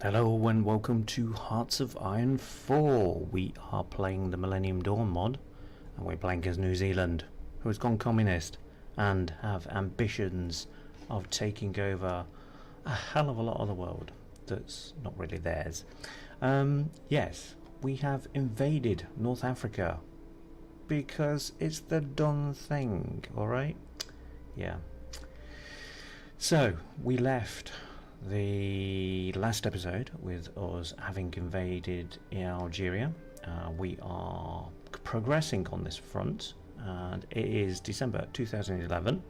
Hello and welcome to Hearts of Iron 4. We are playing the Millennium Dawn Mod, and we're playing as New Zealand, who has gone communist and have ambitions of taking over a hell of a lot of the world that's not really theirs. Yes, we have invaded North Africa because it's the done thing, alright? Yeah. So, we left the last episode with us having invaded Algeria. We are progressing on this front, and it is December 2011.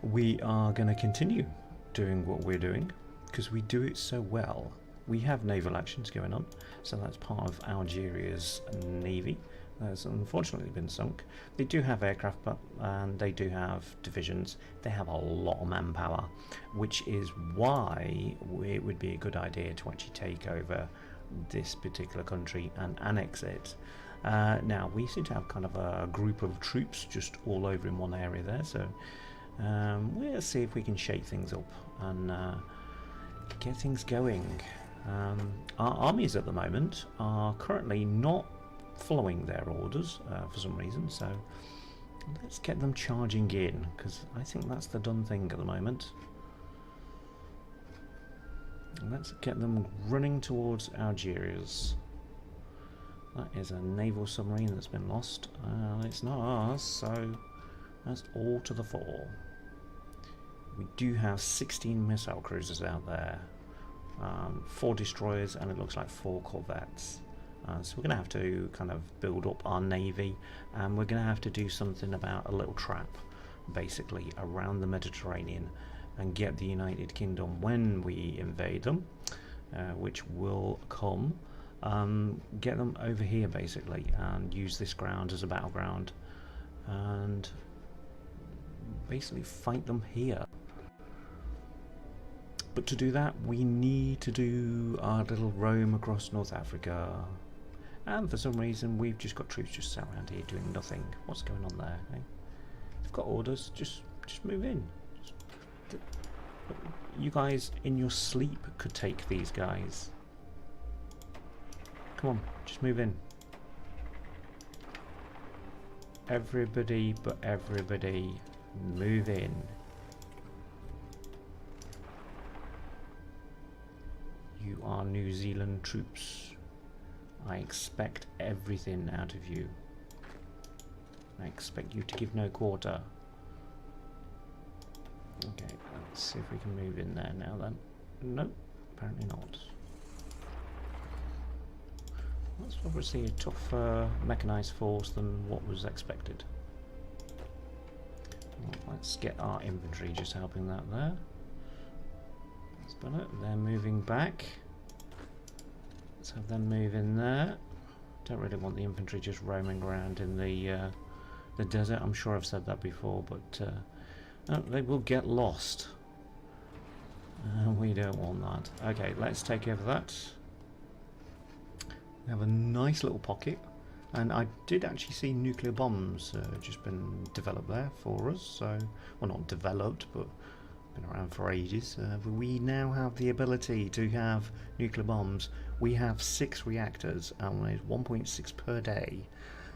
We are going to continue doing what we're doing because we do it so well. We have naval actions going on, so that's part of Algeria's navy. That's unfortunately been sunk. They do have aircraft, and they do have divisions. They have a lot of manpower, which is why it would be a good idea to actually take over this particular country and annex it. Now, we seem to have kind of a group of troops just all over in one area there, so we'll see if we can shake things up and get things going. Our armies at the moment are currently not following their orders for some reason, so let's get them charging in, because I think that's the done thing at the moment. Let's get them running towards Algiers. That is a naval submarine that's been lost. It's not ours, so that's all to the fore. We do have 16 missile cruisers out there, 4 destroyers, and it looks like 4 corvettes. So we're going to have to kind of build up our navy, and we're going to have to do something about a little trap basically around the Mediterranean and get the United Kingdom when we invade them, which will come, get them over here basically and use this ground as a battleground and basically fight them here. But to do that, we need to do our little roam across North Africa. And for some reason, we've just got troops just sat around here doing nothing. What's going on there? Eh? They've got orders. Just move in. You guys in your sleep could take these guys. Come on, just move in. Everybody but everybody, move in. You are New Zealand troops. I expect everything out of you. I expect you to give no quarter. Okay, let's see if we can move in there now then. Nope, apparently not. That's obviously a tougher mechanised force than what was expected. Well, let's get our infantry just helping that there. That's better. They're moving back. Let's have them move in there. Don't really want the infantry just roaming around in the desert. I'm sure I've said that before, but they will get lost. We don't want that. Okay, let's take over that. We have a nice little pocket, and I did actually see nuclear bombs just been developed there for us. So, well, not developed, but been around for ages. We now have the ability to have nuclear bombs. We have 6 reactors and it's 1.6 per day.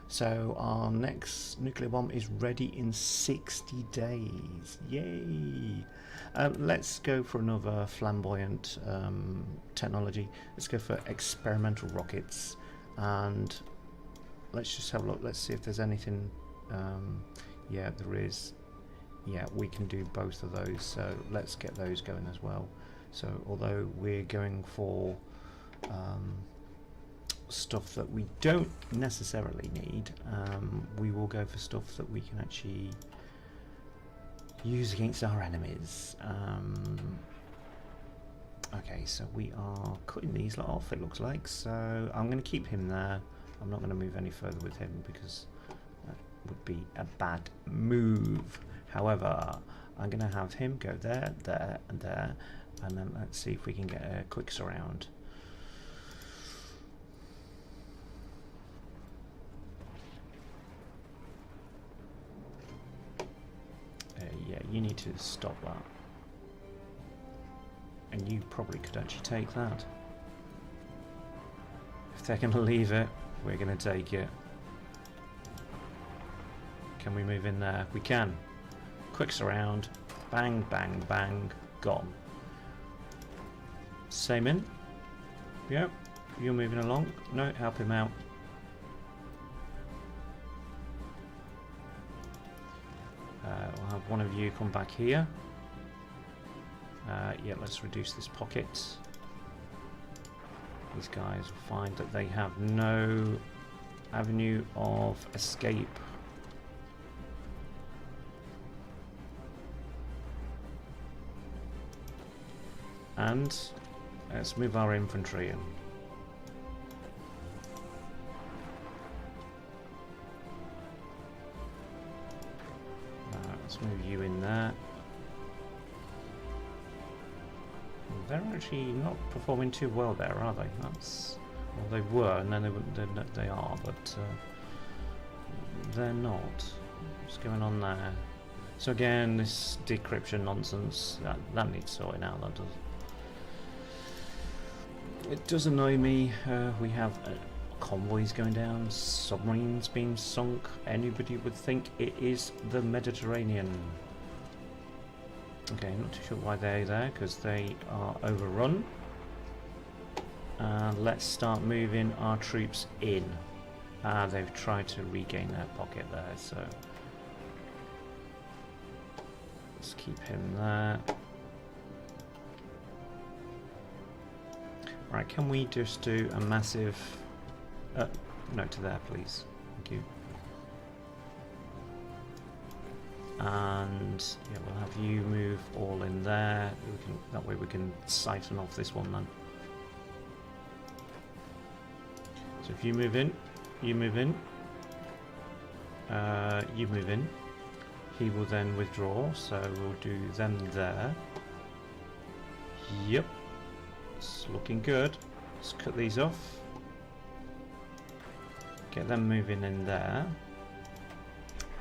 So our next nuclear bomb is ready in 60 days. Yay! Let's go for another flamboyant technology. Let's go for experimental rockets, and let's just have a look. Let's see if there's anything. Yeah, there is. Yeah, we can do both of those, so let's get those going as well. So although we're going for stuff that we don't necessarily need, we will go for stuff that we can actually use against our enemies. Okay, so we are cutting these lot off, it looks like, so I'm going to keep him there. I'm not going to move any further with him because that would be a bad move. However, I'm going to have him go there, there, and there, and then let's see if we can get a quick surround. Yeah, you need to stop that. And you probably could actually take that. they're going to leave it, we're going to take it. Can we move in there? We can. Quick surround. Bang, bang, bang. Gone. Same in. Yep. You're moving along. No, help him out. We'll have one of you come back here. Yeah, let's reduce this pocket. These guys find that they have no avenue of escape. And let's move our infantry in. Let's move you in there. They're actually not performing too well there, are they? That's, well, they were, and then they are, but they're not. What's going on there? So again, this decryption nonsense that needs sorting out. That does. It does annoy me. We have convoys going down, submarines being sunk. Anybody would think it is the Mediterranean. Okay, I'm not too sure why they're there, because they are overrun. And let's start moving our troops in. They've tried to regain their pocket there, so let's keep him there. Right, can we just do a massive... no, to there, please. Thank you. And yeah, we'll have you move all in there. That way we can siphon off this one then. So if you move in, you move in, you move in. He will then withdraw, so we'll do them there. Yep. It's looking good. Let's cut these off. Get them moving in there.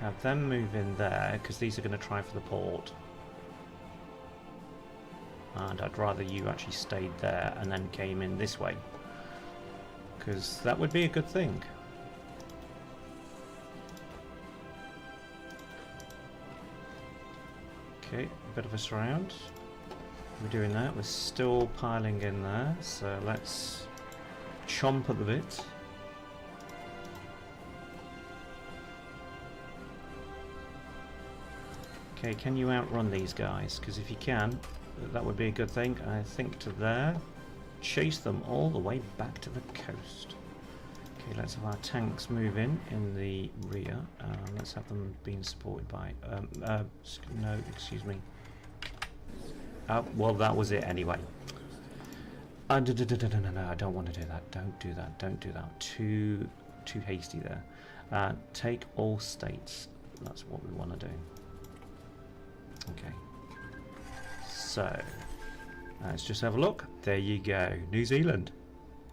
Have them move in there, because these are going to try for the port. And I'd rather you actually stayed there and then came in this way, because that would be a good thing. Okay, a bit of a surround. We're doing that. We're still piling in there, so let's chomp at the bit. Okay, can you outrun these guys? Because if you can, that would be a good thing. I think to there. Chase them all the way back to the coast. Okay, let's have our tanks move in the rear. Let's have them being supported by... no, excuse me. Well, that was it anyway. No, I don't want to do that. Don't do that. Don't do that. Too hasty there. Take all states. That's what we want to do. Okay. So, let's just have a look. There you go. New Zealand.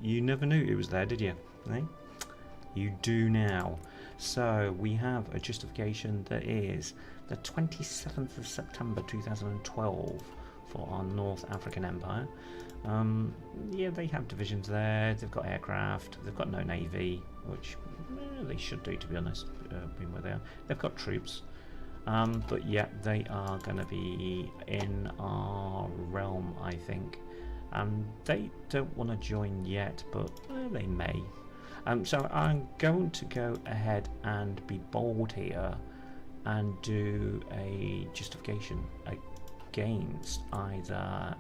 You never knew it was there, did you? Eh? You do now. So, we have a justification that is the 27th of September 2012 for our North African Empire. Yeah, they have divisions there. They've got aircraft. They've got no navy, which they should do, to be honest, being where they are. They've got troops. But yeah, they are going to be in our realm, I think. They don't want to join yet, but they may. So I'm going to go ahead and be bold here and do a justification against either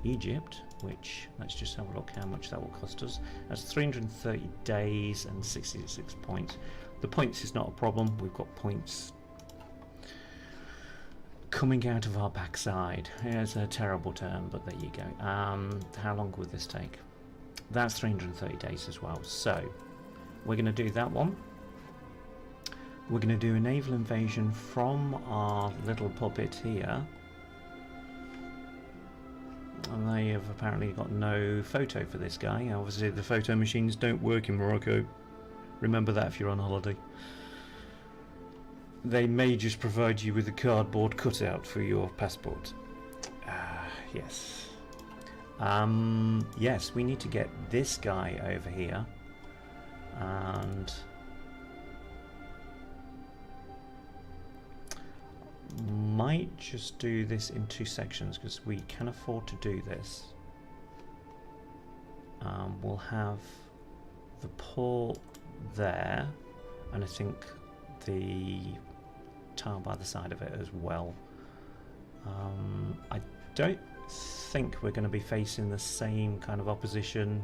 Egypt, which, let's just have a look how much that will cost us. That's 330 days and 66 points. The points is not a problem. We've got points coming out of our backside. It's a terrible term, but there you go. How long would this take? That's 330 days as well. So we're going to do that one. We're going to do a naval invasion from our little puppet here. And they have apparently got no photo for this guy. Obviously the photo machines don't work in Morocco. Remember that if you're on holiday. They may just provide you with a cardboard cutout for your passport. Yes. Yes, we need to get this guy over here. and might just do this in 2 sections because we can afford to do this. We'll have the port there, and I think the tile by the side of it as well. I don't think we're going to be facing the same kind of opposition.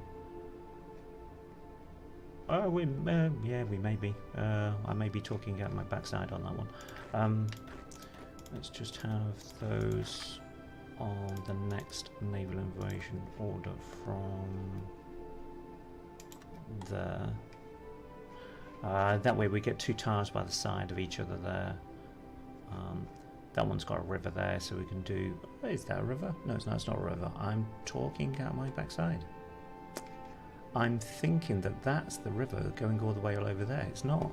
Oh, yeah, we may be. I may be talking out my backside on that one. Let's just have those on the next naval invasion order from there. That way we get 2 towers by the side of each other there. That one's got a river there, so we can do... Is that a river? No, it's not a river. I'm talking out my backside. I'm thinking that that's the river going all the way all over there. It's not.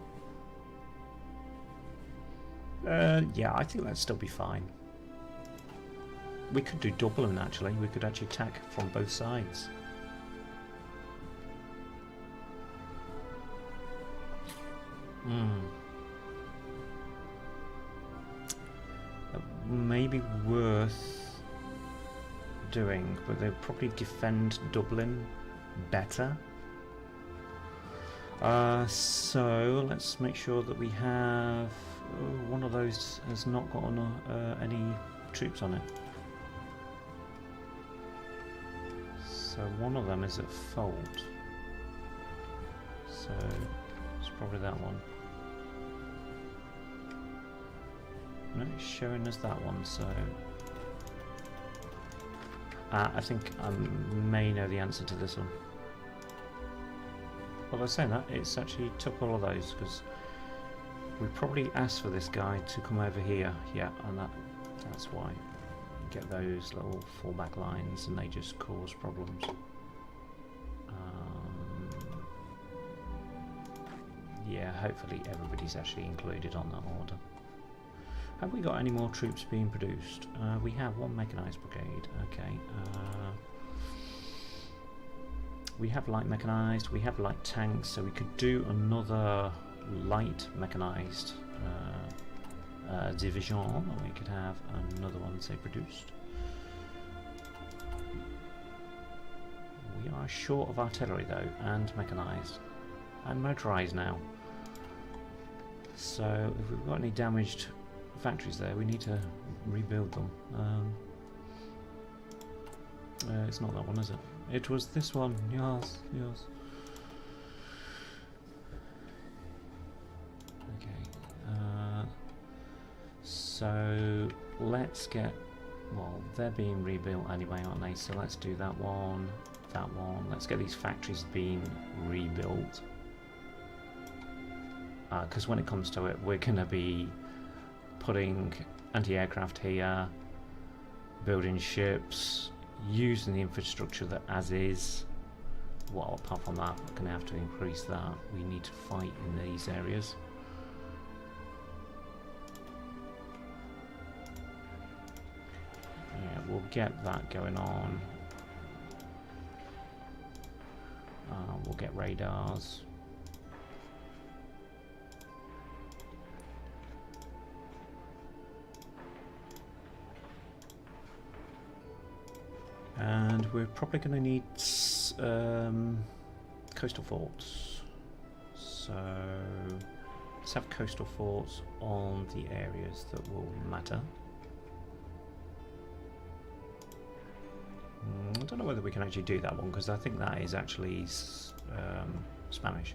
Yeah, I think that'd still be fine. We could do Dublin, actually. We could actually attack from both sides. That may be worth doing, but they'll probably defend Dublin better. So let's make sure that we have... one of those has not got any troops on it. So one of them is at fault. So it's probably that one. No, it's showing us that one, so... I think I may know the answer to this one. Well, I was saying that, it's actually took all of those, because we probably asked for this guy to come over here. Yeah, and that's why. Get those little fallback lines, and they just cause problems. Yeah, hopefully everybody's actually included on that order. Have we got any more troops being produced? We have 1 mechanized brigade. Okay. We have light mechanized, we have light tanks, so we could do another light mechanized division, or we could have another one, say, produced. We are short of artillery though, and mechanized, and motorized now. So if we've got any damaged factories there, we need to rebuild them. It's not that one, is it? It was this one. Yes, yes. Okay. So let's get... Well, they're being rebuilt anyway, aren't they? So let's do that one, that one. Let's get these factories being rebuilt. Because when it comes to it, we're going to be putting anti-aircraft here, building ships, using the infrastructure that as is. Well, apart from that, we're going to have to increase that. We need to fight in these areas. Yeah, we'll get that going on. We'll get radars. And we're probably going to need coastal forts. So let's have coastal forts on the areas that will matter. I don't know whether we can actually do that one, because I think that is actually Spanish.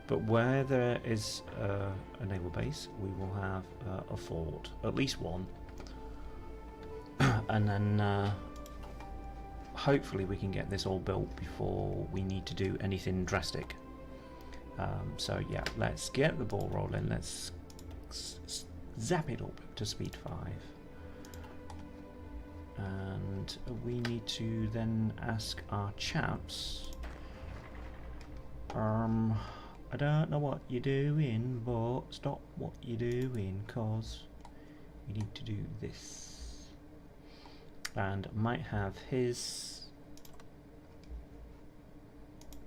But where there is a naval base, we will have a fort, at least one. And then hopefully we can get this all built before we need to do anything drastic. So yeah, let's get the ball rolling. Let's zap it up to speed 5. And we need to then ask our chaps, I don't know what you're doing, but stop what you're doing, cause we need to do this. And might have his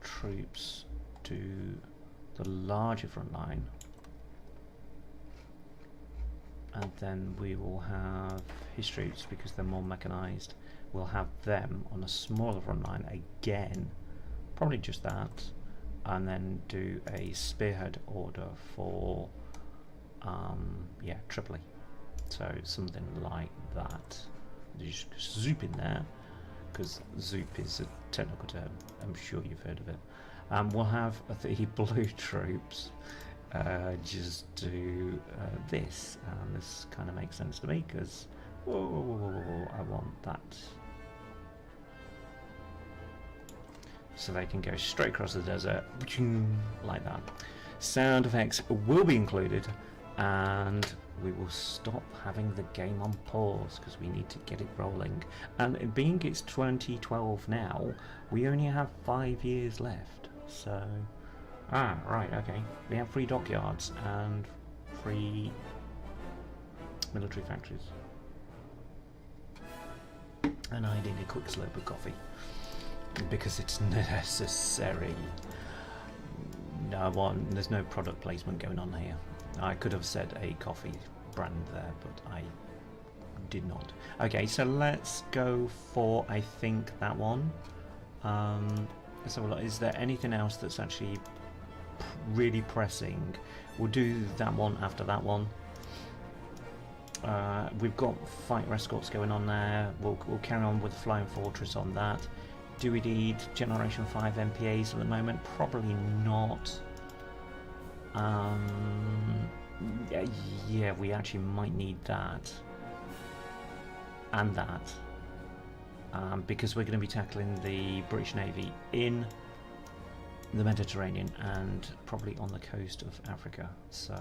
troops do the larger front line, and then we will have his troops, because they're more mechanized, we'll have them on a smaller front line again, probably just that, and then do a spearhead order for yeah, Tripoli. So something like that. Just zoop in there, because zoop is a technical term, I'm sure you've heard of it. We'll have the blue troops just do this, and this kind of makes sense to me, because I want that, so they can go straight across the desert like that. Sound effects will be included, and we will stop having the game on pause because we need to get it rolling. And being it's 2012 now, we only have 5 years left. So, right, okay. We have 3 dockyards and 3 military factories. And I need a quick slurp of coffee because it's necessary. There's no product placement going on here. I could have said a coffee brand there, but I did not. Okay, so let's go for, I think, that one. Let's have a look. Is there anything else that's actually really pressing? We'll do that one after that one. We've got fighter escorts going on there. We'll carry on with Flying Fortress on that. Do we need Generation 5 MPAs at the moment? Probably not. Yeah, we actually might need that and that, because we're going to be tackling the British Navy in the Mediterranean and probably on the coast of Africa. So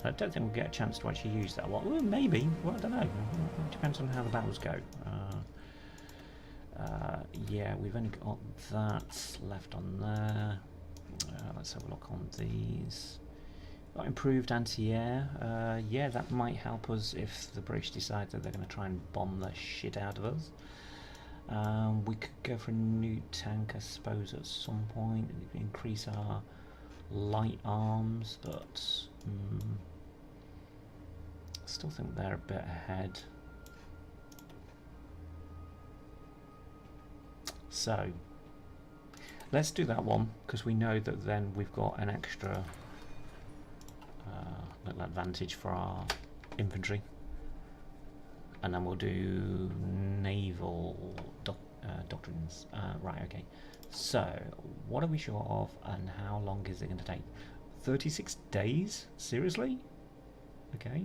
I don't think we'll get a chance to actually use that one. Well, maybe. Well, I don't know. It depends on how the battles go. Yeah, we've only got that left on there. Let's have a look on these. Got improved anti-air. Yeah, that might help us if the British decide that they're going to try and bomb the shit out of us. We could go for a new tank, I suppose, at some point. Increase our light arms, but still think they're a bit ahead. So let's do that one, because we know that then we've got an extra little advantage for our infantry, and then we'll do naval doctrines. Right, okay. So what are we short of, and how long is it going to take? 36 days? Seriously? Okay.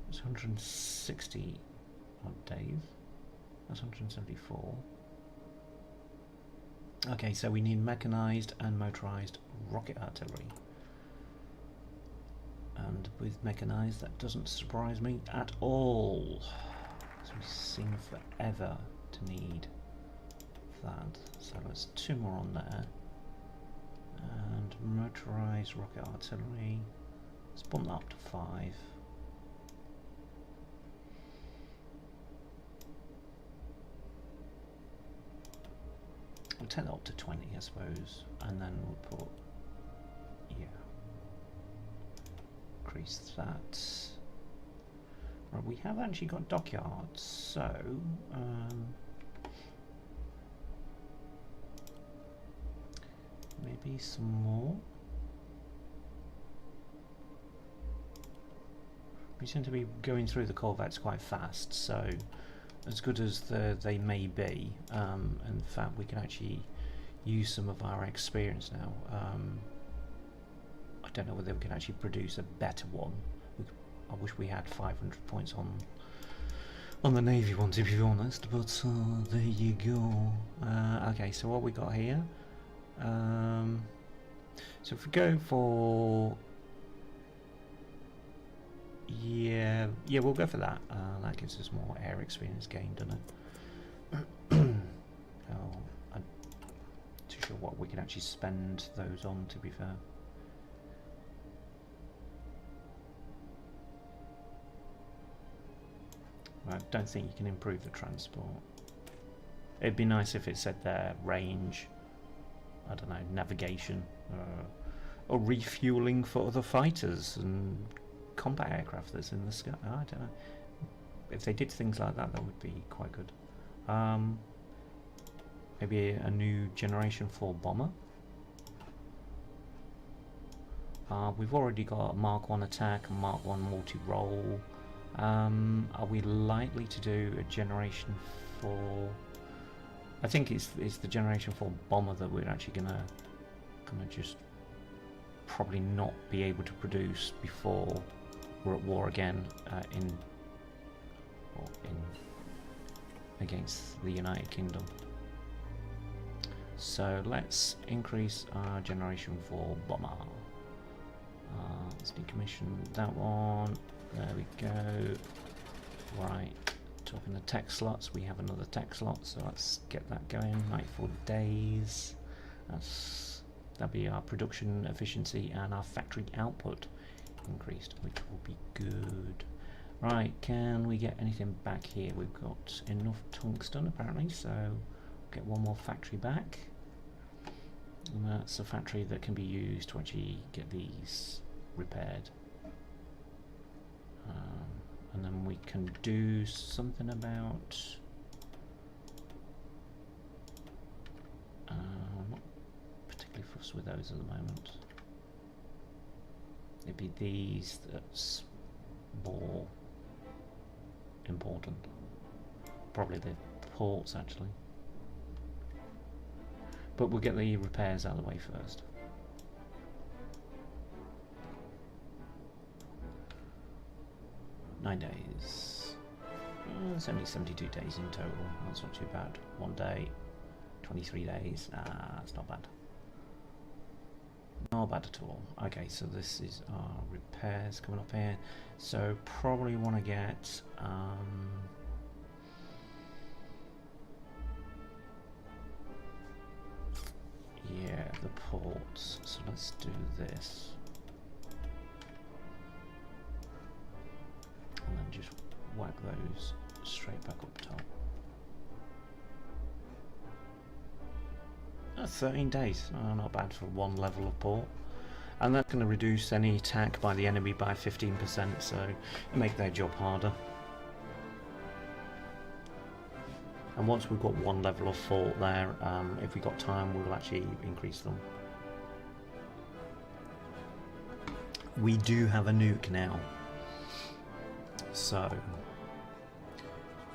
It's 160 odd days. That's 174. Okay, so we need mechanized and motorized rocket artillery. And with mechanized, that doesn't surprise me at all. So we seem forever to need that. So there's 2 more on there. And motorized rocket artillery. Let's bump that up to 5. We'll take that up to 20, I suppose, and then we'll put, yeah, increase that. Right, we have actually got dockyards, so maybe some more. We seem to be going through the corvettes quite fast, so as good as they may be, in fact we can actually use some of our experience now. I don't know whether we can actually produce a better one. I wish we had 500 points on the Navy one, to be honest, but there you go. Okay, so what we got here, so if we go for, yeah, we'll go for that. That gives us more air experience gained, doesn't it? Oh, I'm too sure what we can actually spend those on, to be fair. I don't think you can improve the transport. It'd be nice if it said there range I don't know, navigation, or refueling for other fighters and combat aircraft that's in the sky. I don't know. If they did things like that, that would be quite good. Maybe a new Generation 4 bomber. We've already got a Mark 1 attack, a Mark 1 multi-role. Are we likely to do a Generation 4? I think it's the Generation 4 bomber that we're actually gonna just probably not be able to produce before we're at war again against the United Kingdom. So let's increase our Generation 4 bomber. Let's decommission that one. There we go. Right, talking the tech slots, we have another tech slot, so let's get that going. 94 days. That'll be our production efficiency and our factory output increased, which will be good. Right, can we get anything back here? We've got enough tungsten apparently, so get one more factory back. And that's a factory that can be used to actually get these repaired. And then we can do something about I'm not particularly fussed with those at the moment. It'd be these that's more important. Probably the ports actually. But we'll get the repairs out of the way first. Nine days. It's only 72 days in total. That's not too bad. 1 day, 23 days. That's not bad. Not bad at all. Okay, so this is our repairs coming up here. So probably want to get yeah, the ports. So let's do this. And then just whack those straight back up top. 13 days, not bad for one level of port. And that's going to reduce any attack by the enemy by 15%, so make their job harder. And once we've got one level of fort there, if we've got time, we'll actually increase them. We do have a nuke now. So,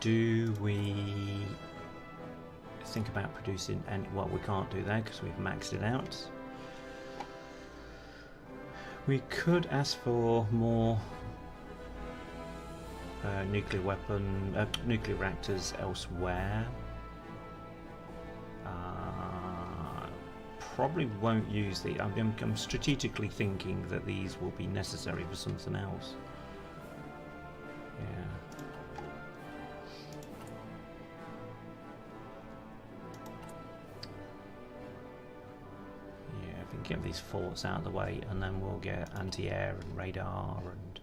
do we think about producing any? Well, we can't do that because we've maxed it out. We could ask for more nuclear reactors elsewhere. Probably won't use the. I'm strategically thinking that these will be necessary for something else. Yeah. Yeah, if we can get these forts out of the way, and then we'll get anti-air and radar, and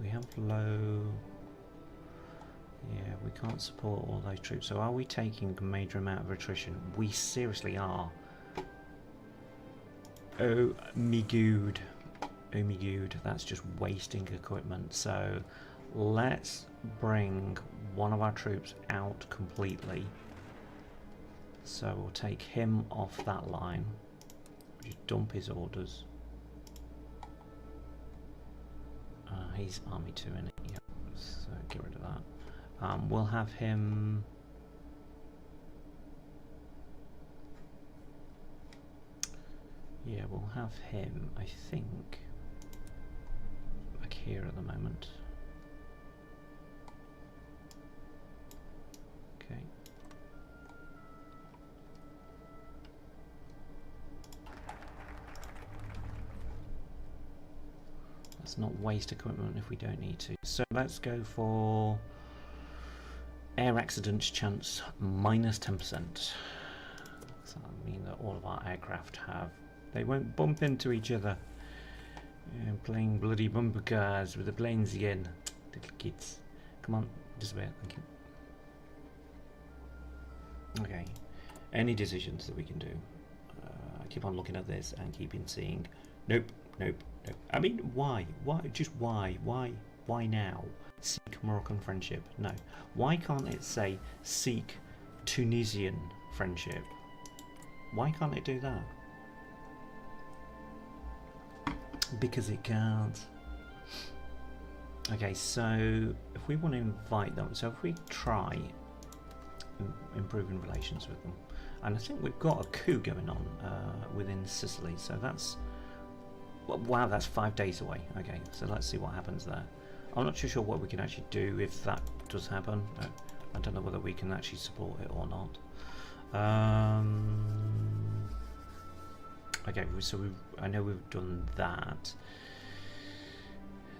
we have low. Yeah, we can't support all those troops. So are we taking a major amount of attrition? We seriously are. Oh me good. Oh me good. That's just wasting equipment. So let's bring one of our troops out completely. So we'll take him off that line. Just dump his orders. He's Army 2 in it. Yeah, so get rid of that. We'll have him. Yeah, we'll have him, I think, back here at the moment. Okay. Let's not waste equipment if we don't need to. So let's go for air accidents chance minus 10%. So that means that all of our aircraft have. They won't bump into each other. Playing bloody bumper cars with the planes again. Little kids. Come on, disappear, thank you. Okay. Any decisions that we can do? keep on looking at this and keeping seeing. Nope, nope, nope. I mean, why? Why? Just why? Why now? Seek Moroccan friendship. No. Why can't it say seek Tunisian friendship? Why can't it do that? Because it can't. Okay, so if we want to invite them, so if we try improving relations with them, and I think we've got a coup going on within Sicily, so that's, wow, that's 5 days away. Okay, so let's see what happens there. I'm not too sure what we can actually do if that does happen. I don't know whether we can actually support it or not. Okay, so I know we've done that.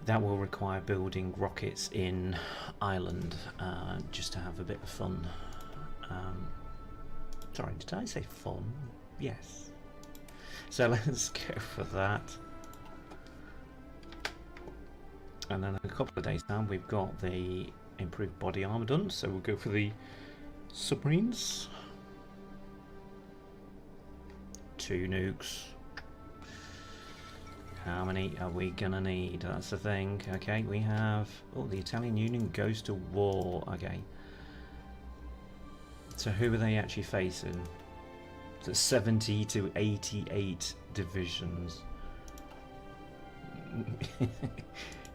That will require building rockets in Ireland, just to have a bit of fun. Sorry, did I say fun? Yes. So let's go for that. And then in a couple of days time we've got the improved body armor done, so we'll go for the submarines. 2 nukes. How many are we gonna need? That's the thing. Okay, we have, oh, the Italian Union goes to war. Okay, so who are they actually facing? So 70 to 88 divisions.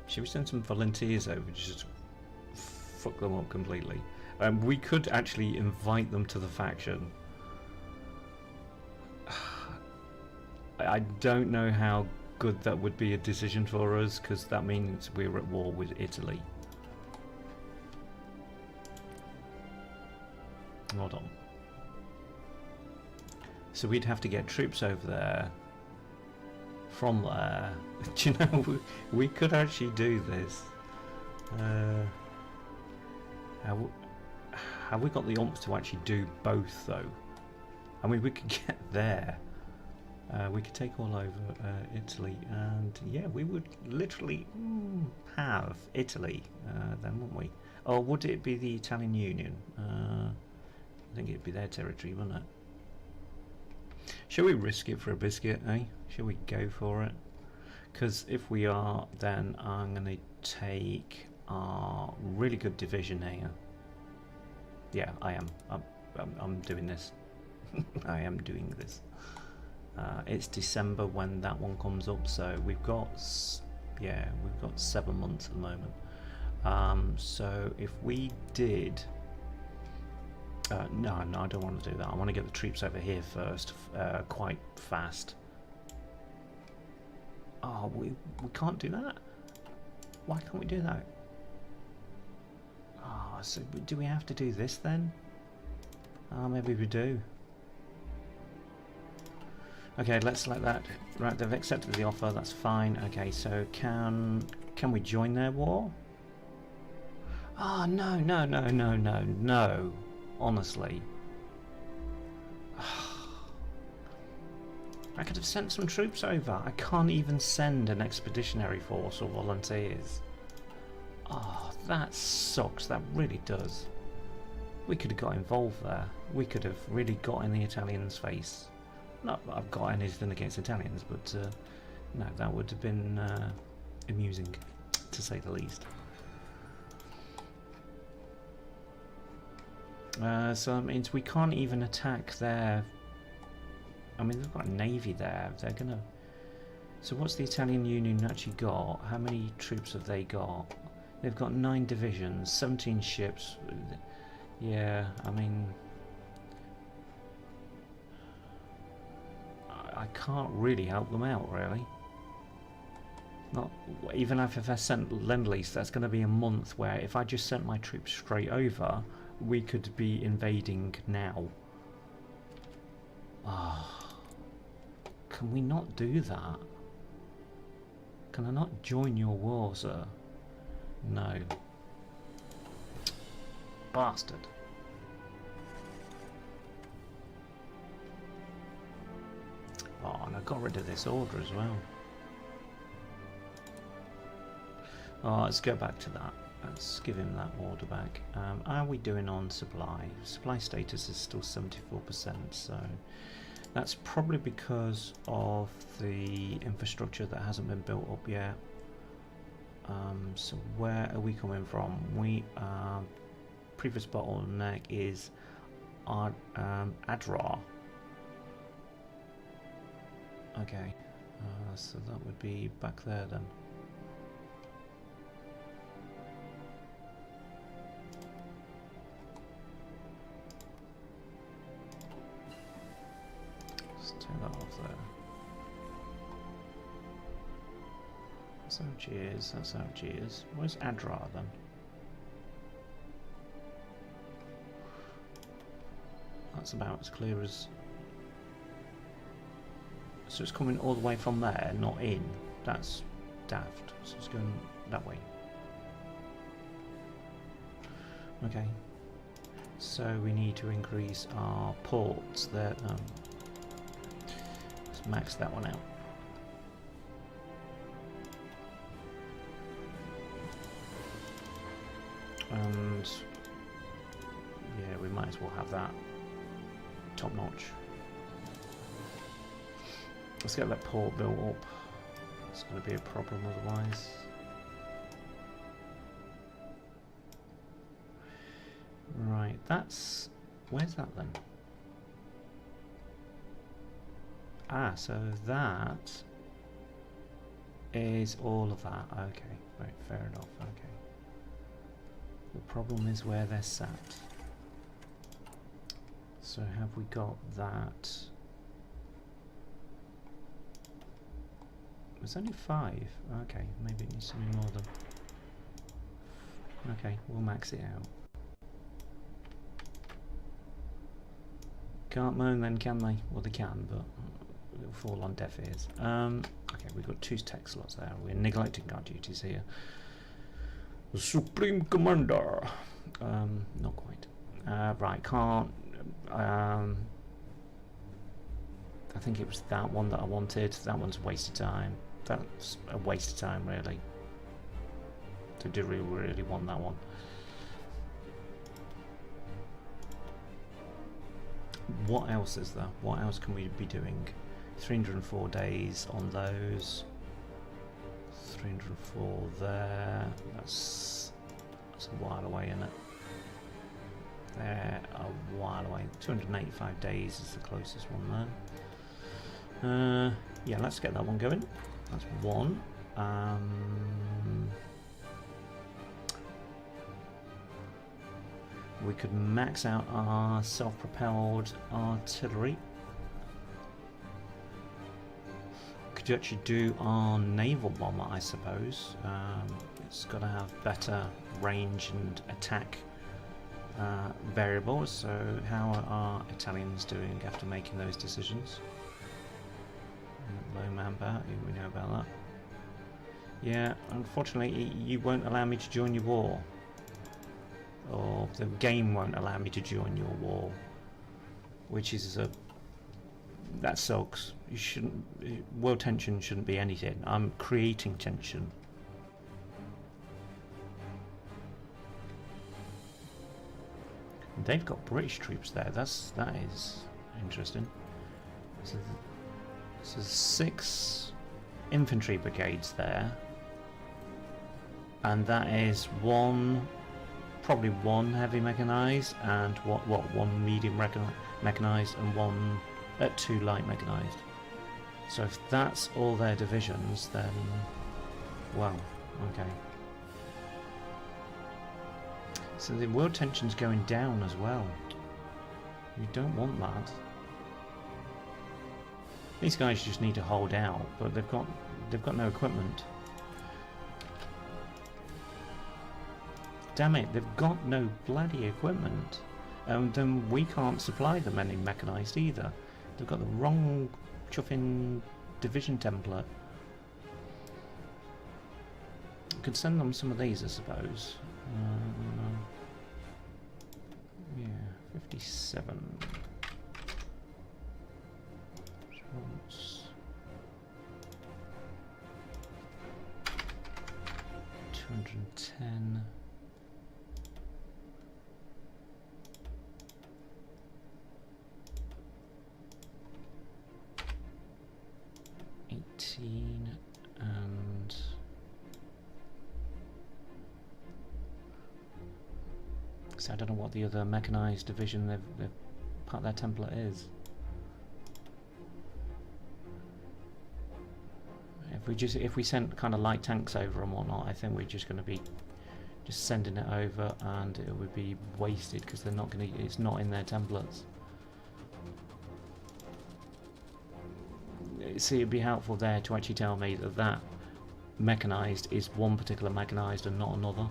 Should we send some volunteers over just fuck them up completely? We could actually invite them to the faction. I don't know how good that would be a decision for us, because that means we're at war with Italy. Hold on. So we'd have to get troops over there from there. Do you know, we could actually do this. Have we got the oomph to actually do both though? I mean, we could get there. We could take all over Italy, and yeah, we would literally have Italy then, wouldn't we? Or would it be the Italian Union? I think it'd be their territory, wouldn't it? Shall we risk it for a biscuit, eh? Shall we go for it? Because if we are, then I'm going to take our really good division here. Yeah, I am. I'm doing this. I am doing this. It's December when that one comes up, so we've got, yeah, we've got 7 months at the moment. So if we did, no, I don't want to do that. I want to get the troops over here first, quite fast. Oh, we can't do that. Why can't we do that? Oh, so do we have to do this then? Oh, maybe we do. Okay, let's select that. Right, they've accepted the offer, that's fine. Okay, so can we join their war? Oh, no. Honestly. I could have sent some troops over. I can't even send an expeditionary force or volunteers. Oh, that sucks. That really does. We could have got involved there. We could have really got in the Italians' face. Not that I've got anything against Italians, but no, that would have been amusing, to say the least. So that means we can't even attack their... I mean, they've got a navy there. They're gonna... So what's the Italian Union actually got? How many troops have they got? They've got 9 divisions, 17 ships. Yeah, I mean... I can't really help them out, really. Not even if I sent Lend-Lease, that's going to be a month where if I just sent my troops straight over, we could be invading now. Ah, can we not do that? Can I not join your war, sir? No. Bastard. Oh, and I got rid of this order as well. Oh, let's go back to that. Let's give him that order back. How are we doing on supply? Supply status is still 74%, so That's probably because of the infrastructure that hasn't been built up yet. So where are we coming from? We previous bottleneck is Adrar. Okay, so that would be back there then. Let's take that off there. That's how G is, that's how G is. Where's Adrar then? That's about as clear as... So it's coming all the way from there, not in. That's daft. So it's going that way. Okay. So we need to increase our ports there. Let's max that one out. And yeah, we might as well have that top notch. Let's get that port built up. It's going to be a problem otherwise. Right, that's... Where's that then? Ah, so that is all of that. Okay, right, fair enough, okay. The problem is where they're sat. So have we got that? There's only 5. Okay, maybe it needs to be more than... Okay, we'll max it out. Can't moan then, can they? Well, they can, but it'll fall on deaf ears. Okay, we've got 2 tech slots there. We're neglecting our duties here. The Supreme Commander. Not quite. Right, can't... I think it was that one that I wanted. That one's a waste of time. That's a waste of time, really. So do we really want that one? What else is there? What else can we be doing? 304 days on those. 304 there. That's a while away, isn't it? They're a while away. 285 days is the closest one there. Yeah, let's get that one going. That's one. We could max out our self-propelled artillery. Could actually do our naval bomber, I suppose. It's got to have better range and attack variables. So how are our Italians doing after making those decisions? Low manpower, we know about that. Yeah, unfortunately you won't allow me to join your war. Or the game won't allow me to join your war. Which is a... that sucks. You shouldn't... world tension shouldn't be anything. I'm creating tension. They've got British troops there. That is interesting. So there's 6 infantry brigades there, and that is probably one heavy mechanized, and one medium mechanized, and 2 light mechanized. So if that's all their divisions, then well, okay. So the world tension's going down as well. You don't want that. These guys just need to hold out, but they've got no equipment. Damn it, they've got no bloody equipment. And then we can't supply them any mechanized either. They've got the wrong chuffing division template. We could send them some of these, I suppose. Yeah, 57. 210. 18 and... So I don't know what the other mechanised division they've part of their template is. If we sent kind of light tanks over and whatnot, I think we're just going to be just sending it over, and it would be wasted because they're not going to. It's not in their templates. See, it'd be helpful there to actually tell me that that mechanised is one particular mechanised and not another.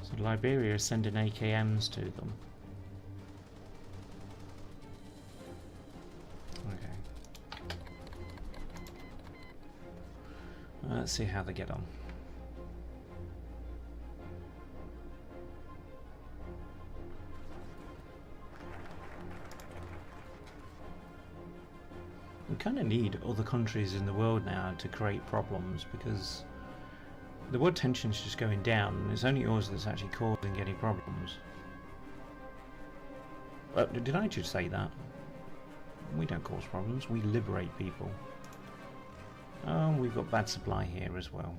So Liberia is sending AKMs to them. Okay. Let's see how they get on. We kind of need other countries in the world now to create problems, because the world tension's just going down, and it's only yours that's actually causing any problems. Did I just say that? We don't cause problems, we liberate people. Oh, we've got bad supply here as well.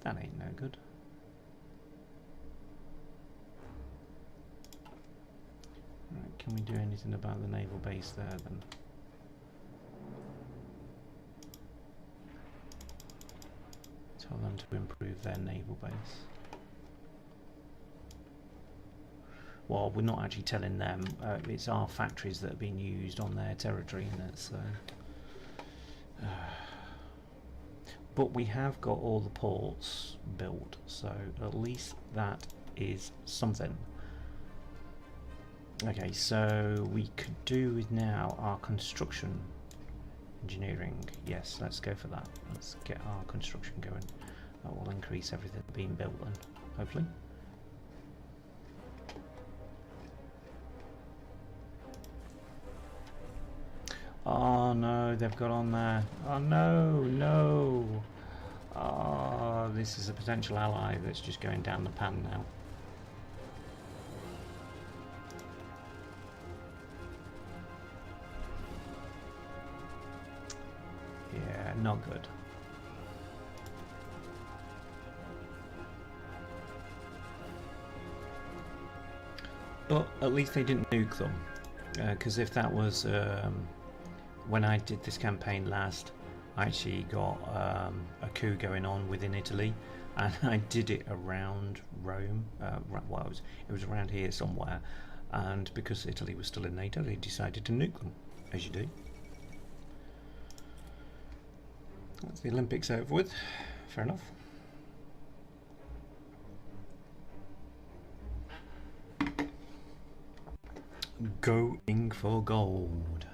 That ain't no good. Right, can we do anything about the naval base there then? Tell them to improve their naval base. Well, we're not actually telling them. It's our factories that are being used on their territory, isn't it? So, but we have got all the ports built, so at least that is something. Okay, so we could do with now our construction engineering. Yes, let's go for that. Let's get our construction going. That will increase everything being built then, hopefully. Oh no, they've got on there. Oh no, no. Oh, this is a potential ally that's just going down the pan now. Yeah, not good. But at least they didn't nuke them, because if that was when I did this campaign last, I actually got a coup going on within Italy, and I did it around Rome. Well, it was around here somewhere, and because Italy was still in NATO, they decided to nuke them, as you do. That's the Olympics over with. Fair enough. Going for gold.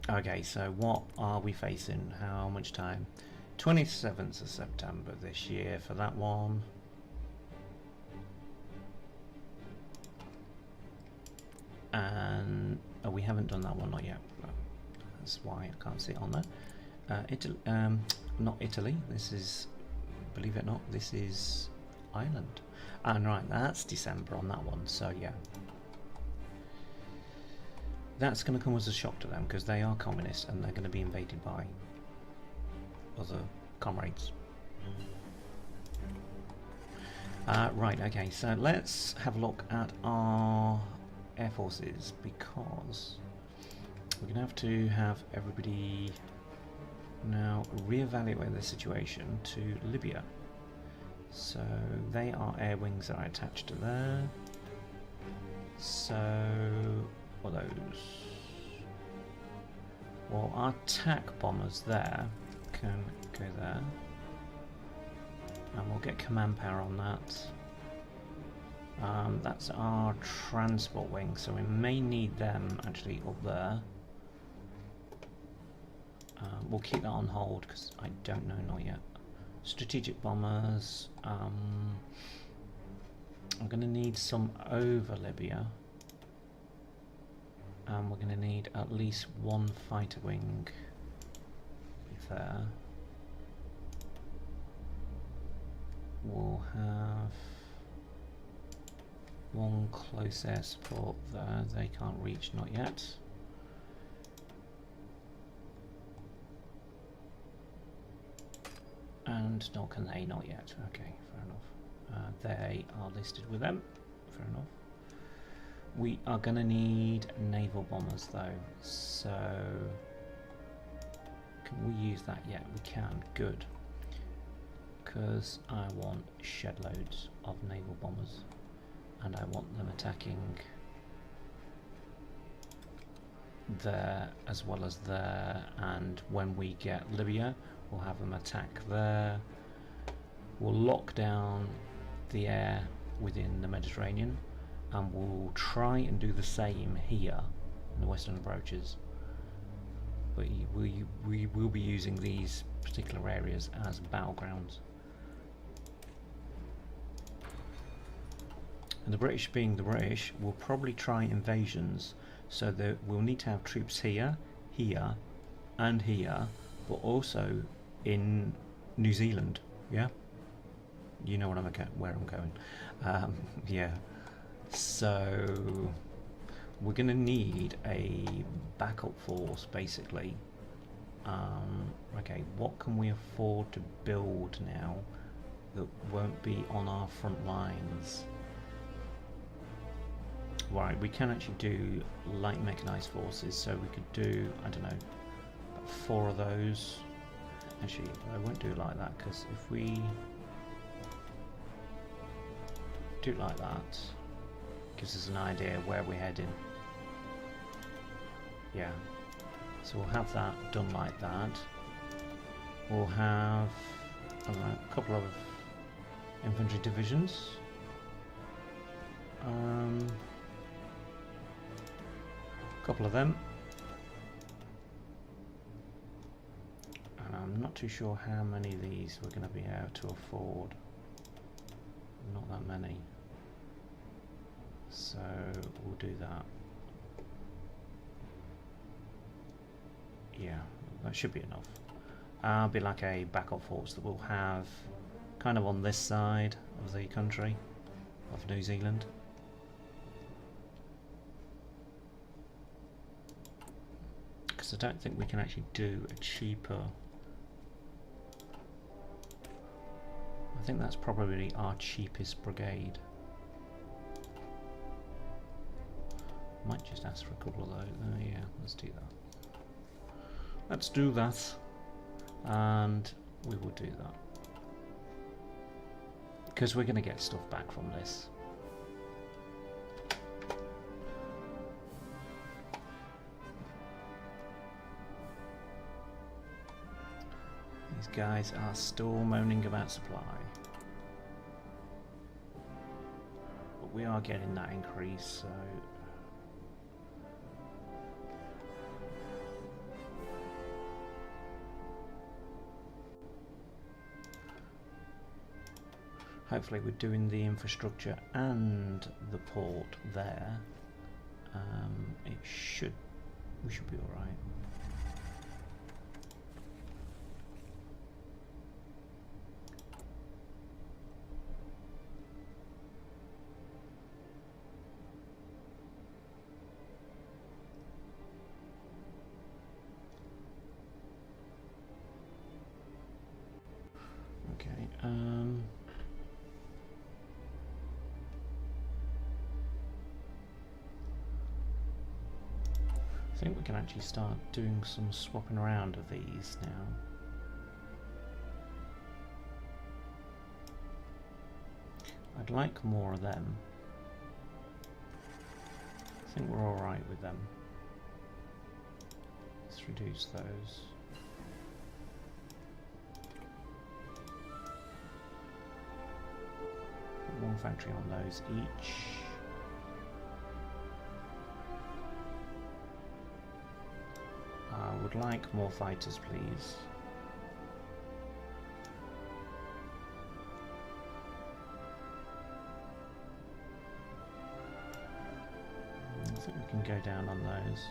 Okay, so what are we facing? How much time? 27th of September this year for that one. And oh, we haven't done that one, not yet. That's why I can't see it on there. Italy, not Italy. This is, believe it or not, this is Ireland. And right, that's December on that one. So yeah, that's going to come as a shock to them because they are communists and they're going to be invaded by other comrades. Right, okay, so let's have a look at our air forces, because we're going to have everybody now reevaluate the situation to Libya. So they are air wings that are attached to there. So what are those? Well, our attack bombers there can go there, and we'll get command power on that. That's our transport wing, so we may need them actually up there. We'll keep that on hold because I don't know, not yet. Strategic bombers. I'm going to need some over Libya. And we're going to need at least one fighter wing there. We'll have one close air support there. They can't reach, not yet. And nor can they, not yet. Okay, fair enough. They are listed with them. Fair enough. We are going to need naval bombers though, so can we use that yet? We can, good. Because I want shed loads of naval bombers and I want them attacking there as well as there, and when we get Libya we'll have them attack there. We'll lock down the air within the Mediterranean and we'll try and do the same here in the western approaches, but we will be using these particular areas as battlegrounds. And the British, being the British, will probably try invasions, so that we'll need to have troops here, here and here, but also in New Zealand. Yeah, you know what where I'm going. Yeah, so we're going to need a backup force basically. Okay, what can we afford to build now that won't be on our front lines? Right, we can actually do light mechanized forces, so we could do, I don't know, about 4 of those. Actually, I won't do it like that, because if we do it like that, gives us an idea where we're heading. Yeah, so we'll have that done like that. We'll have, I don't know, a couple of infantry divisions. Couple of them, and I'm not too sure how many of these we're going to be able to afford. Not that many, so we'll do that. Yeah, that should be enough. I'll be like a backup force that we'll have kind of on this side of the country of New Zealand. I don't think we can actually do a cheaper. I think that's probably our cheapest brigade. Might just ask for a couple of those. Yeah, let's do that. Let's do that, and we will do that because we're going to get stuff back from this. These guys are still moaning about supply, but we are getting that increase, so hopefully we're doing the infrastructure and the port there. We should be all right. I think we can actually start doing some swapping around of these now. I'd like more of them. I think we're alright with them. Let's reduce those. Put one factory on those each. would like more fighters, please. I think we can go down on those.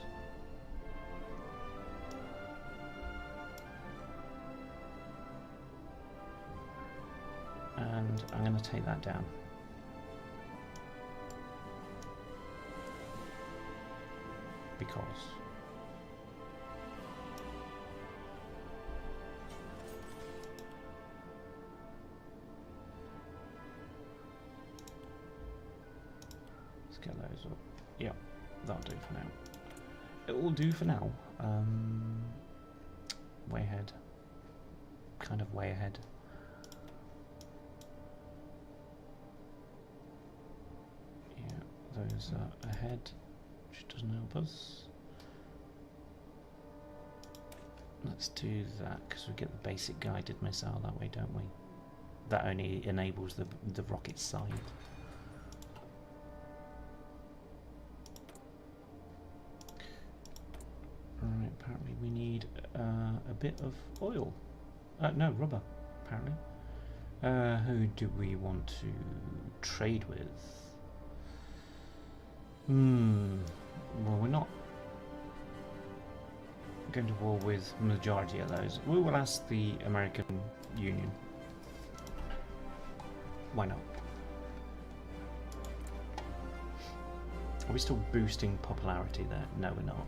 And I'm going to take that down. Because. Let's get those up. Yep, that'll do for now. It will do for now. Way ahead. Kind of way ahead. Those are ahead, which doesn't help us. Let's do that because we get the basic guided missile that way, don't we? That only enables the rocket side. Right, apparently we need a bit of oil. No, rubber, apparently. Who do we want to trade with? Well, we're not going to war with the majority of those. We will ask the American Union. Why not? Are we still boosting popularity there? No, we're not.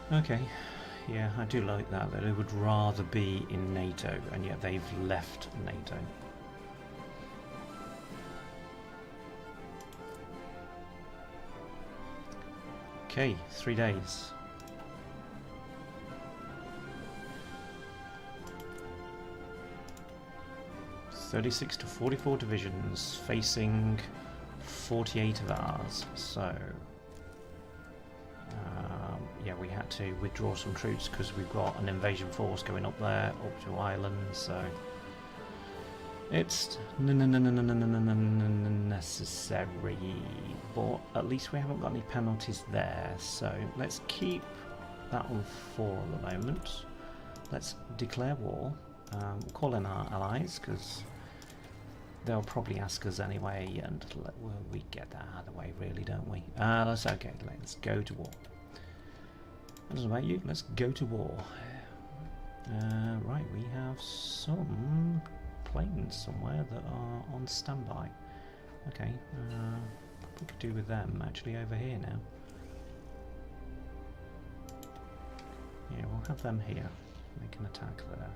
Okay. Okay. Yeah, I do like that they would rather be in NATO, and yet they've left NATO. Okay, 3 days. (36 to 44 divisions facing 48 of ours, so yeah, we had to withdraw some troops because we've got an invasion force going up there, up to Ireland, so it's necessary, but at least we haven't got any penalties there, so let's keep that on 4 at the moment. Let's declare war, call in our allies because they'll probably ask us anyway, and well, we get that out of the way really, don't we? That's okay, let's go to war. I don't know about you, let's go to war. Right, we have some planes somewhere that are on standby. Okay, we could do with them actually over here now. Yeah, we'll have them here. They can attack there.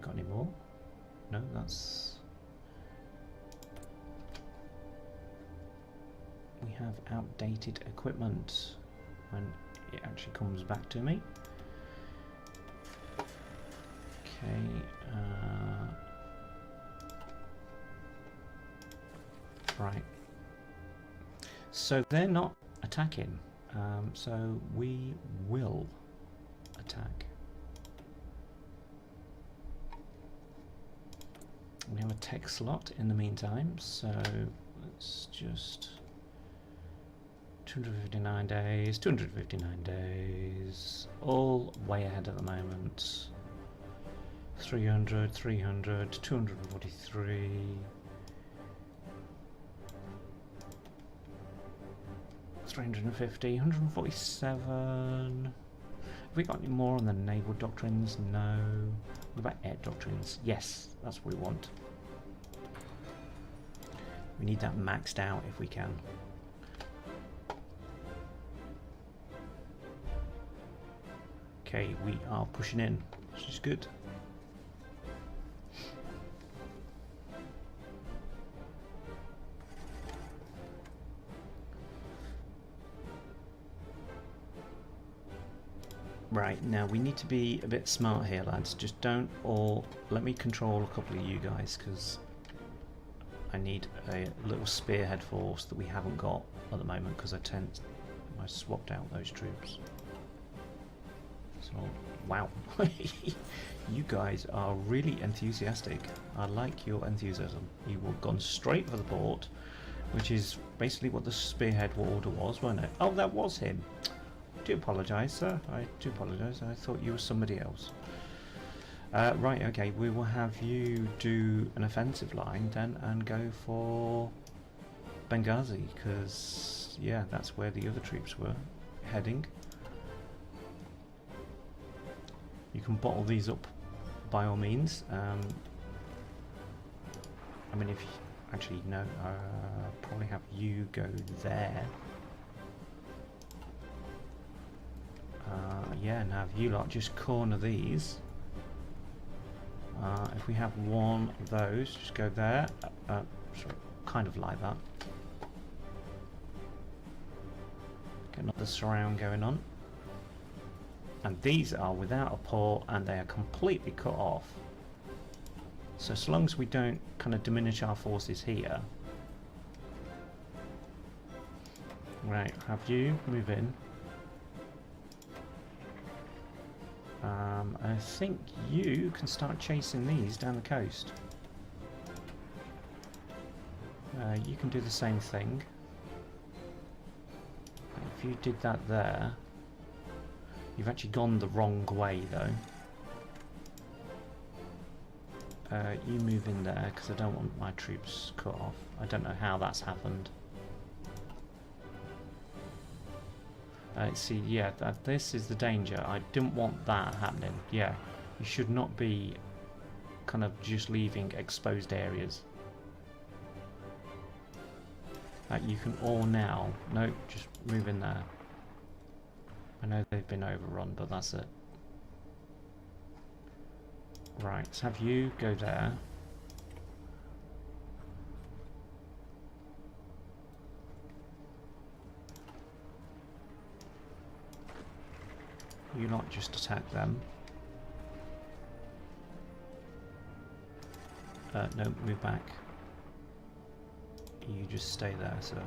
Got any more? No, that's... We have outdated equipment when it actually comes back to me. Okay, right. So they're not attacking, so we will attack. We have a tech slot in the meantime, so let's just 259 days, 259 days, all way ahead at the moment. 300, 300, 243. $350, 147. Have we got any more on the naval doctrines? No. What about air doctrines? Yes, that's what we want. We need that maxed out if we can. Okay, we are pushing in, which is good. Right, now we need to be a bit smart here, lads. Just don't all... Let me control a couple of you guys, because I need a little spearhead force that we haven't got at the moment, because I swapped out those troops. So Wow. You guys are really enthusiastic. I like your enthusiasm. You have gone straight for the port, which is basically what the spearhead order was, wasn't it? Oh, that was him. I do apologise, sir. I do apologise. I thought you were somebody else. Right, okay. We will have you do an offensive line then and go for Benghazi, because, yeah, that's where the other troops were heading. You can bottle these up by all means. I mean, if you actually no, probably have you go there. Yeah, and have you lot just corner these. If we have one of those, just go there. Sorry, kind of like that. Get another surround going on. And these are without a port and they are completely cut off. So as long as we don't kind of diminish our forces here. Right, have you move in. I think you can start chasing these down the coast. You can do the same thing. If you did that there, you've actually gone the wrong way though. You move in there because I don't want my troops cut off. I don't know how that's happened. See, yeah, this is the danger. I didn't want that happening. Yeah, you should not be kind of just leaving exposed areas. You can all now... No, just move in there. I know they've been overrun, but that's it. Right, let's have you go there. You not just attack them. No, move back. You just stay there, sir.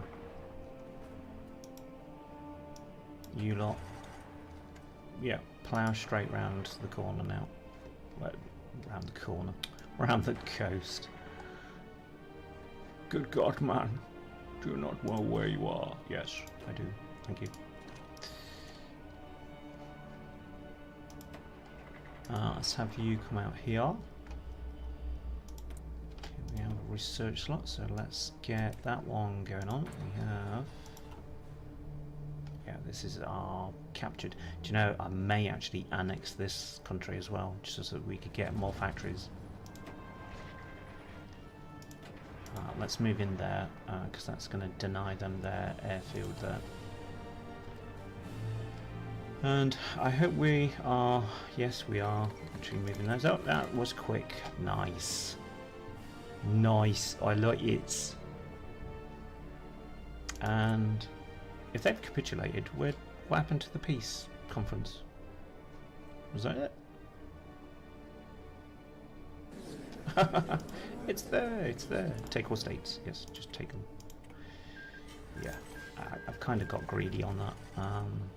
You lot, yeah, plough straight round the corner now. Well, round the corner, round the coast. Good God, man! Do you not know where you are? Yes, I do. Thank you. Let's have you come out here. We have a research slot, so let's get that one going on. We have... Yeah, this is our captured. Do you know, I may actually annex this country as well, just so that we could get more factories. Let's move in there, because that's going to deny them their airfield there. And I hope we are, yes we are, actually moving those up. That was quick. Nice. Nice, I like it. And if they've capitulated, what happened to the peace conference? Was that it? It's there, it's there. Take all states, yes, just take them. Yeah. I've kind of got greedy on that,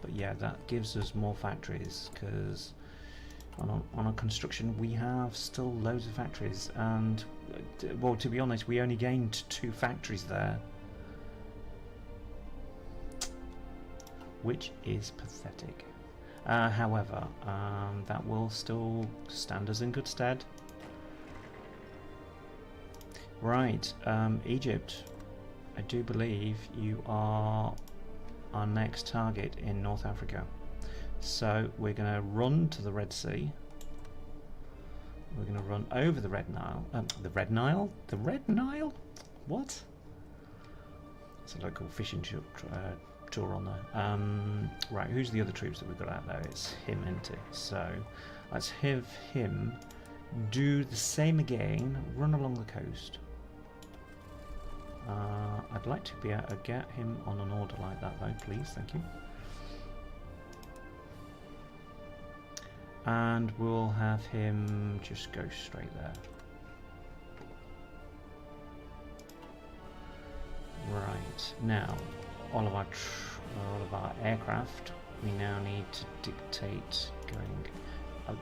but yeah, that gives us more factories, because on a construction we have still loads of factories, and well, to be honest, we only gained 2 factories there, which is pathetic. However, that will still stand us in good stead. Right, Egypt. I do believe you are our next target in North Africa. So we're going to run to the Red Sea. We're going to run over the Red Nile. The Red Nile? The Red Nile? What? It's a local fishing tour on there. Right, who's the other troops that we've got out there? It's him, isn't it? So let's have him do the same again. Run along the coast. I'd like to be able to get him on an order like that though, please, thank you. And we'll have him just go straight there. Right, now all of our aircraft we now need to dictate going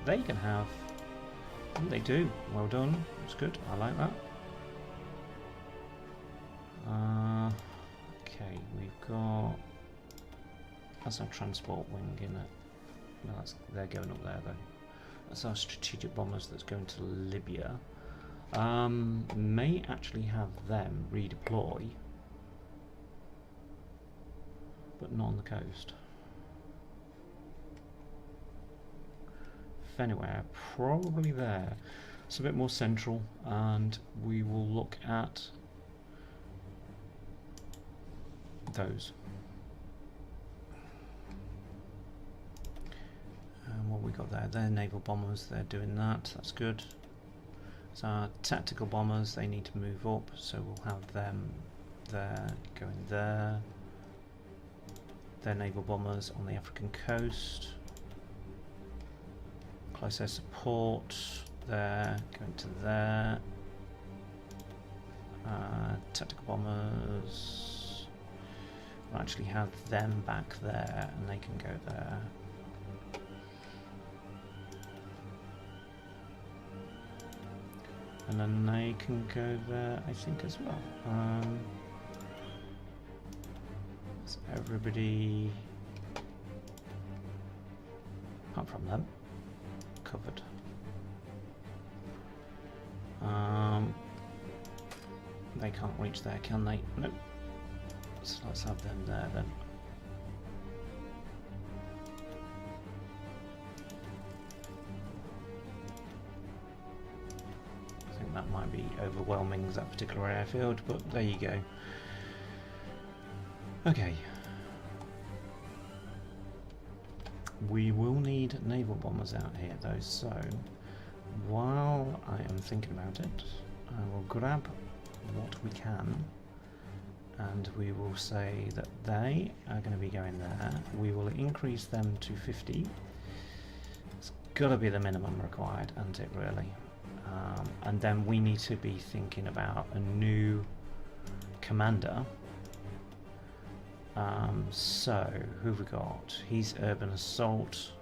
they can have... Oh, they do. Well done. That's good. I like that. Okay, we've got... That's our transport wing, isn't it? No, they're going up there though. That's our strategic bombers that's going to Libya. May actually have them redeploy, but not on the coast. If anywhere, probably there. It's a bit more central, and we will look at those. And what we got there? They're naval bombers. They're doing that. That's good. So our tactical bombers, they need to move up, so we'll have them there, going there. They're naval bombers on the African coast. Close air support there, going to there. Tactical bombers, we'll actually have them back there, and they can go there. And then they can go there, I think, as well. So everybody, apart from them, covered. They can't reach there, can they? Nope. So let's have them there then. That might be overwhelming, that particular airfield, but there you go. Okay. We will need naval bombers out here though, so while I am thinking about it, I will grab what we can and we will say that they are going to be going there. We will increase them to 50. It's got to be the minimum required, isn't it, really? And then we need to be thinking about a new commander. So, who have we got? He's Urban Assault.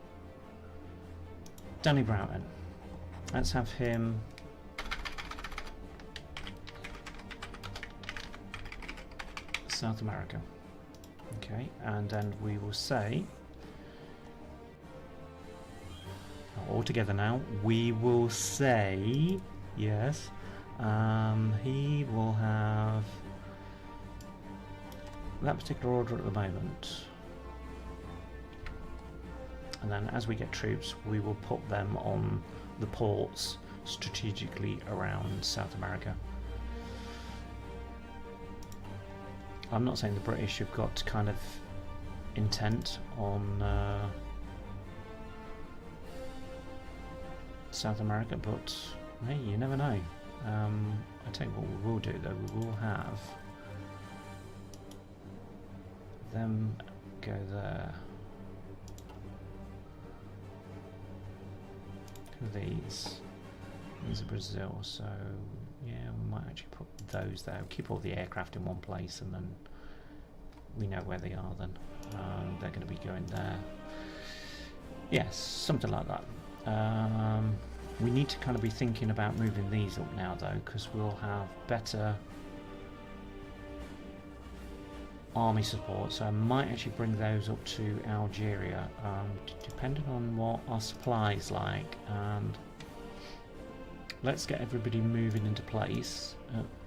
Danny Broughton. Let's have him. South America. Okay, and then we will say... all together now, we will say, yes, he will have that particular order at the moment. And then as we get troops, we will put them on the ports strategically around South America. I'm not saying the British have got kind of intent on South America, but hey, you never know. I tell you what we will do though, we will have them go there. These are Brazil, so yeah, we might actually put those there. We'll keep all the aircraft in one place, and then we know where they are. Then they're going to be going there. Yes, something like that. We need to kind of be thinking about moving these up now though, because we'll have better army support, so I might actually bring those up to Algeria, depending on what our supply is like. And let's get everybody moving into place.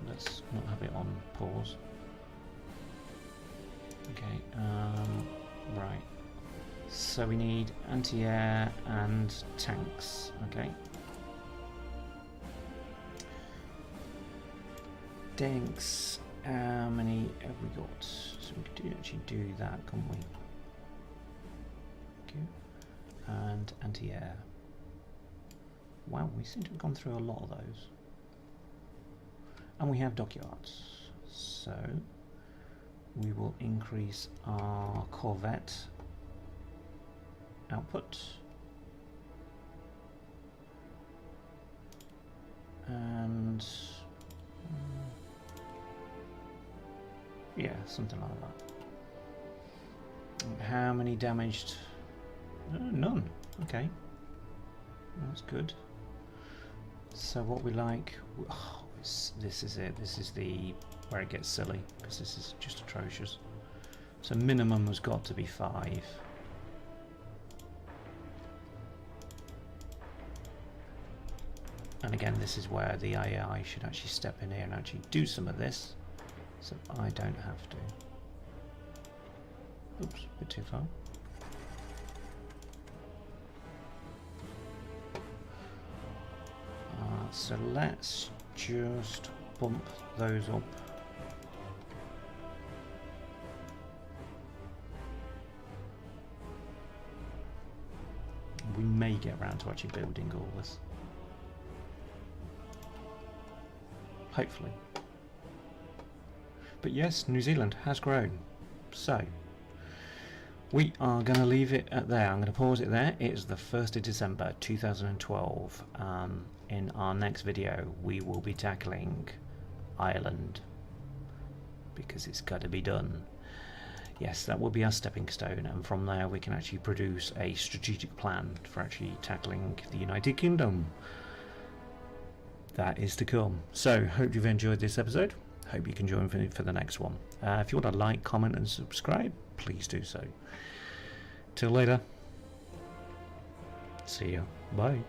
Let's not have it on pause. Okay, right. So we need anti-air and tanks, okay. Tanks, how many have we got? So we could actually do that, can't we? Okay. And anti-air. Wow, we seem to have gone through a lot of those. And we have dockyards. So we will increase our corvette output, and yeah, something like that. How many damaged? None. Okay. That's good. So what we like, oh, this is it. This is the where it gets silly, because this is just atrocious. So minimum has got to be 5. And again, this is where the AI should actually step in here and actually do some of this, so I don't have to. Oops, a bit too far. So let's just bump those up. We may get around to actually building all this. Hopefully. But yes, New Zealand has grown. So we are going to leave it at there. I'm going to pause it there. It's the 1st of December 2012. In our next video we will be tackling Ireland, because it's got to be done. Yes, that will be our stepping stone, and from there we can actually produce a strategic plan for actually tackling the United Kingdom. That is to come. So hope you've enjoyed this episode. Hope you can join me for the next one. If you want to like, comment and subscribe, please do so. Till later. See you. Bye.